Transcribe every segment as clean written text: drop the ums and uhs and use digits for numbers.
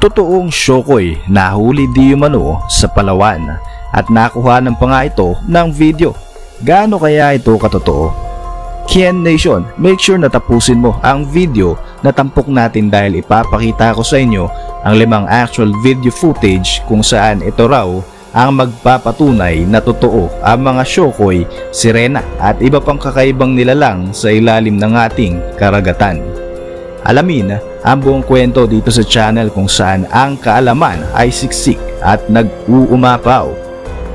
Totoong Shokoy nahuli di umano sa Palawan at nakuha pa nga ito ng video. Gaano kaya ito katotoo? Kien Nation, make sure na tapusin mo ang video na tampok natin dahil ipapakita ko sa inyo ang 5 actual video footage kung saan ito raw ang magpapatunay na totoo ang mga Shokoy, sirena at iba pang kakaibang nilalang sa ilalim ng ating karagatan. Alamin ang buong kwento dito sa channel kung saan ang kaalaman ay siksik at nag-uumapaw.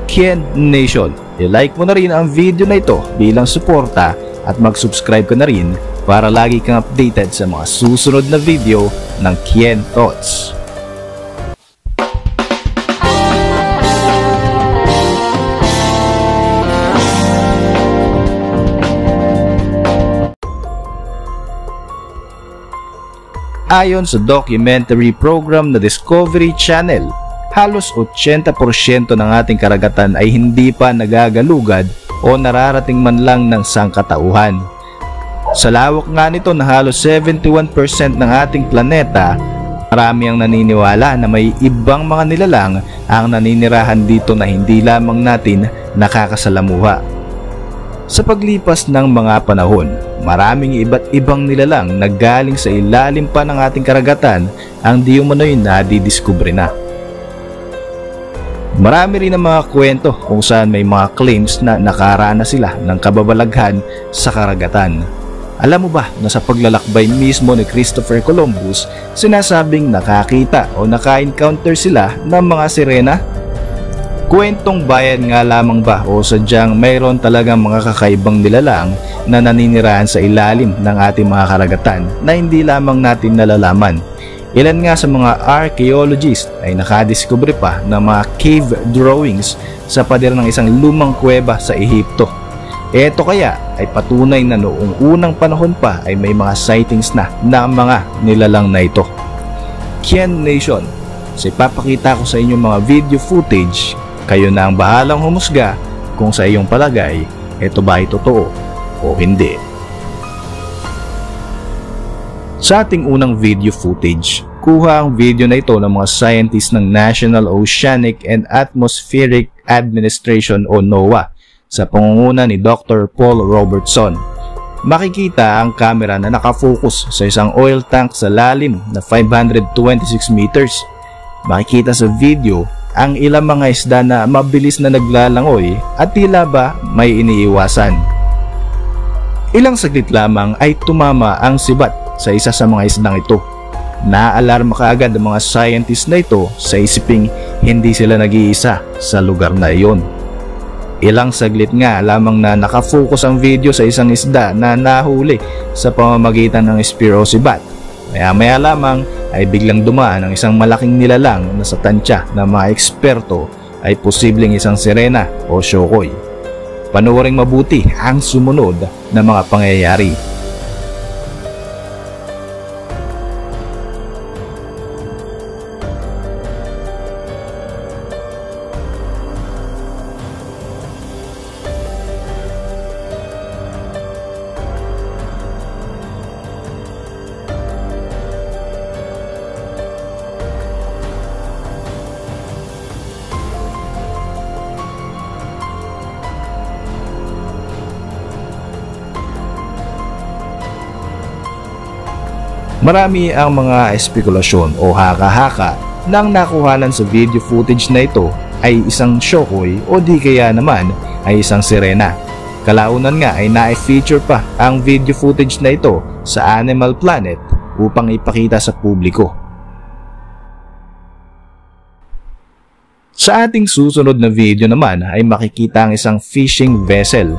Kien Nation, i-like mo na rin ang video na ito bilang suporta at mag-subscribe ka na rin para lagi kang updated sa mga susunod na video ng Kien Thoughts. Ayon sa documentary program na Discovery Channel, halos 80% ng ating karagatan ay hindi pa nagagalugad o nararating man lang ng sangkatauhan. Sa lawak nga nito na halos 71% ng ating planeta, marami ang naniniwala na may ibang mga nilalang ang naninirahan dito na hindi lamang natin nakakasalamuha. Sa paglipas ng mga panahon, maraming iba't ibang nilalang na galing sa ilalim pa ng ating karagatan ang di umano'y nadidiskubre na. Marami rin ang mga kwento kung saan may mga claims na nakaranas sila ng kababalaghan sa karagatan. Alam mo ba na sa paglalakbay mismo ni Christopher Columbus, sinasabing nakakita o naka-encounter sila ng mga sirena? Kwentong bayan nga lamang ba o sadyang mayroon talagang mga kakaibang nilalang na naninirahan sa ilalim ng ating mga karagatan na hindi lamang natin nalalaman? Ilan nga sa mga archaeologists ay nakadiskubre pa ng mga cave drawings sa pader ng isang lumang kuweba sa Ehipto. Ito kaya ay patunay na noong unang panahon pa ay may mga sightings na ng mga nilalang na ito. Kien Nation, so ipapakita ko sa inyo mga video footage. Kayo na ang bahalang humusga kung sa iyong palagay ito ba ay totoo o hindi. Sa ating unang video footage, kuha ang video na ito ng mga scientists ng National Oceanic and Atmospheric Administration o NOAA sa pangunguna ni Dr. Paul Robertson. Makikita ang camera na nakafocus sa isang oil tank sa lalim na 526 meters. Makikita sa video ang ilang mga isda na mabilis na naglalangoy at tila ba may iniiwasan. Ilang saglit lamang ay tumama ang sibat sa isa sa mga isdang ito. Naalarma kaagad ang mga scientists na ito sa isiping hindi sila nag-iisa sa lugar na iyon. Ilang saglit nga lamang na nakafocus ang video sa isang isda na nahuli sa pamamagitan ng spear o sibat. Maya-maya lamang ay biglang dumaan ang isang malaking nilalang na sa tansya ng mga eksperto ay posibleng isang sirena o Shokoy. Panooring mabuti ang sumunod na mga pangyayari. Marami ang mga espekulasyon o haka-haka nang nakuhanan sa video footage na ito ay isang Shokoy o di kaya naman ay isang sirena. Kalaunan nga ay na-feature pa ang video footage na ito sa Animal Planet upang ipakita sa publiko. Sa ating susunod na video naman ay makikita ang isang fishing vessel.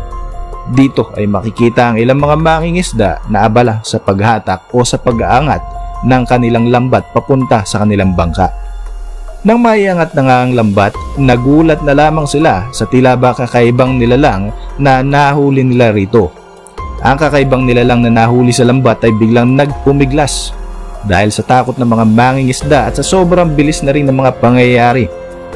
Dito ay makikita ang ilang mga mangingisda na abala sa paghatak o sa pag-aangat ng kanilang lambat papunta sa kanilang bangka. Nang maiangat na nga ang lambat, nagulat na lamang sila sa tila ba kakaibang nilalang na nahuli nila rito. Ang kakaibang nilalang na nahuli sa lambat ay biglang nagpumiglas. Dahil sa takot ng mga mangingisda at sa sobrang bilis na rin ng mga pangyayari,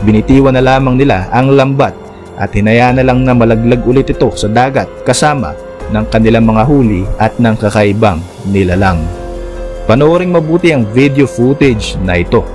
binitiwan na lamang nila ang lambat at hinayaan na lang na malaglag ulit ito sa dagat kasama ng kanilang mga huli at ng kakaibang nilalang. Panooring mabuti ang video footage na ito.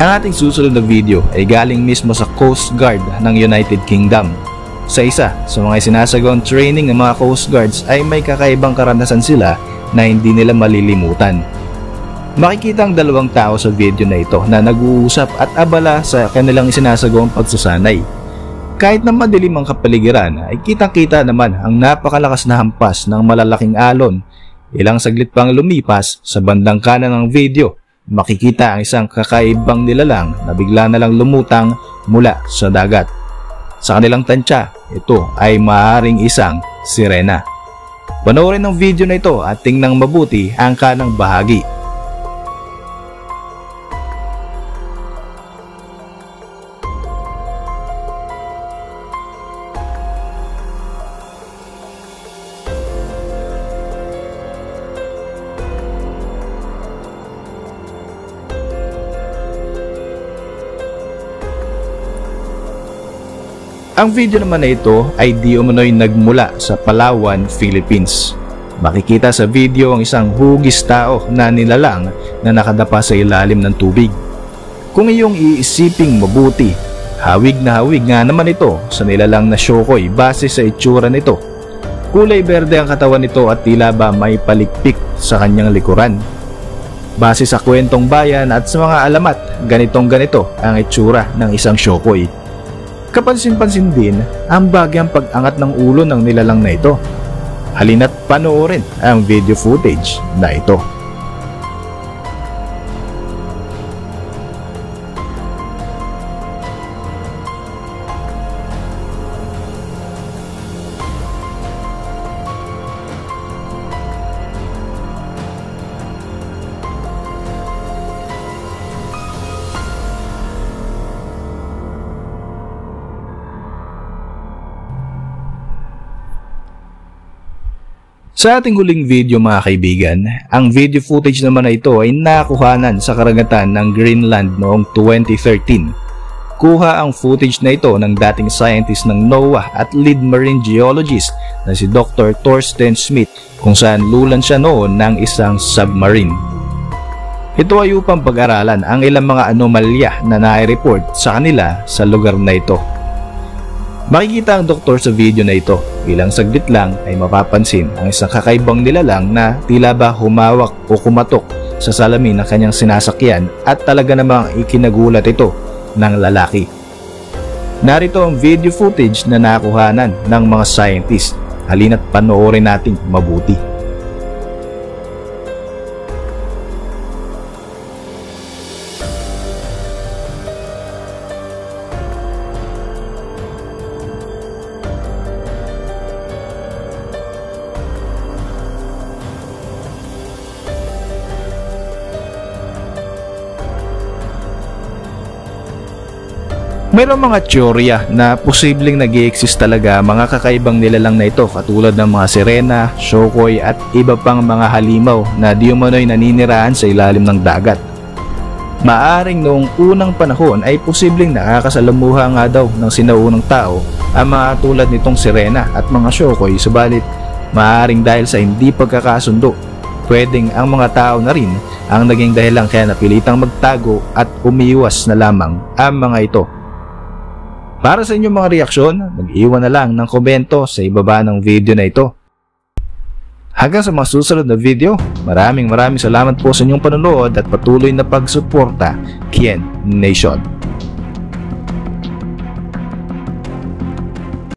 Ang ating susunod na video ay galing mismo sa Coast Guard ng United Kingdom. Sa isa sa mga sinasagawang training ng mga Coast Guards ay may kakaibang karanasan sila na hindi nila malilimutan. Makikita ang dalawang tao sa video na ito na nag-uusap at abala sa kanilang sinasagawang pagsasanay. Kahit na madilim ang kapaligiran ay kitang-kita naman ang napakalakas na hampas ng malalaking alon. Ilang saglit pang lumipas, sa bandang kanan ng video, makikita ang isang kakaibang nilalang na bigla na lang lumutang mula sa dagat. Sa kanilang tansya, ito ay maaaring isang sirena. Panoorin ang video na ito at tingnan mabuti ang kanang bahagi. Ang video naman na ito ay di umano'y nagmula sa Palawan, Philippines. Makikita sa video ang isang hugis tao na nilalang na nakadapa sa ilalim ng tubig. Kung iyong iisiping mabuti, hawig na hawig nga naman ito sa nilalang na Shokoy base sa itsura nito. Kulay berde ang katawan nito at tila ba may palikpik sa kanyang likuran. Base sa kwentong bayan at sa mga alamat, ganitong ganito ang itsura ng isang Shokoy. Kapansin-pansin din ang bagyang pag-angat ng ulo ng nilalang na ito. Halina't panoorin ang video footage na ito. Sa ating huling video mga kaibigan, ang video footage naman na ito ay nakuhanan sa karagatan ng Greenland noong 2013. Kuha ang footage na ito ng dating scientist ng NOAA at lead marine geologist na si Dr. Thorsten Schmidt kung saan lulan siya noon ng isang submarine. Ito ay upang pag-aralan ang ilang mga anomalya na nai-report sa kanila sa lugar na ito. Makikita ang doktor sa video na ito. Ilang saglit lang ay mapapansin ang isang kakaibang nilalang na tila ba humawak o kumatok sa salamin ng kanyang sinasakyan at talaga namang ikinagulat ito ng lalaki. Narito ang video footage na nakuhanan ng mga scientist. Halina't panoorin natin mabuti. Mayroong mga teorya na posibleng nag-i-exist talaga mga kakaibang nilalang na ito katulad ng mga sirena, shokoy at iba pang mga halimaw na di umano'y naninirahan sa ilalim ng dagat. Maaring noong unang panahon ay posibleng nakakasalamuha nga daw ng sinaunang tao ang mga tulad nitong sirena at mga shokoy, subalit maaring dahil sa hindi pagkakasundo, pwedeng ang mga tao na rin ang naging dahilan kaya napilitang magtago at umiwas na lamang ang mga ito. Para sa inyong mga reaksyon, mag-iwan na lang ng komento sa ibaba ng video na ito. Hanggang sa mga susunod na video, maraming salamat po sa inyong panonood at patuloy na pagsuporta, Kien Nation.